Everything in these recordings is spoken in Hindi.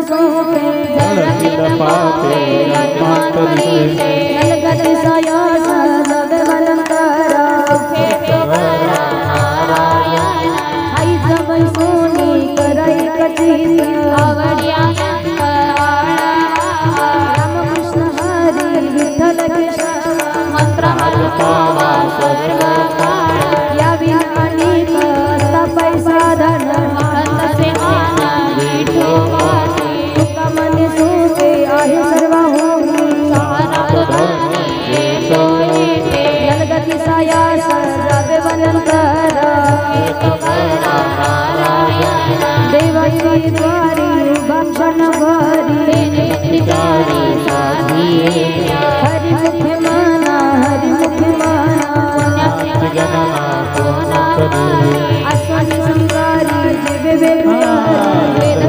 सोपे जळतील पापे जन्मांतरीचे जलगती सायास जवे वलंकारा आई जवळ सोनी कराई कचित आवड्या रामकृष्ण हरी विठ्ठल कृष्ण मंत्र पावा सर्व या विनानिक सपै साधन से आना विठोबाची तुका मने सोपे आहे सर्व होई जलगती सायास जवे वलंकारा देवाची द्वारी भक्षण भरी हरि मुखे माना आसवानी संगारी जिवे वेद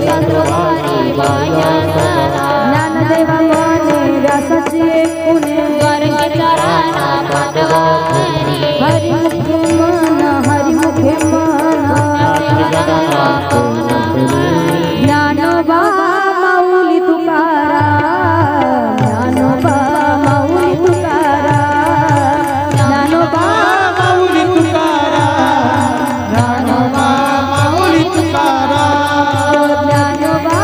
ज्ञानदेवा माने व्यासाची पुणे हरि मुखे माना ज्ञानोबा माऊली तुकाराम ज्ञानोबा माऊली तुकाराम ज्ञानोबा माऊली तुकाराम ज्ञानोबा माऊली तुकाराम ज्ञानोबा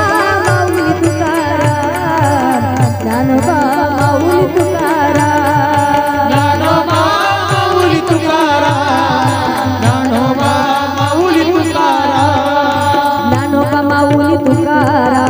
माऊली तुकाराम ज्ञानोबा माऊली तुकाराम ज्ञानोबा माऊली तुकाराम ज्ञानोबा माऊली तुकाराम ज्ञानोबा माऊली तुकाराम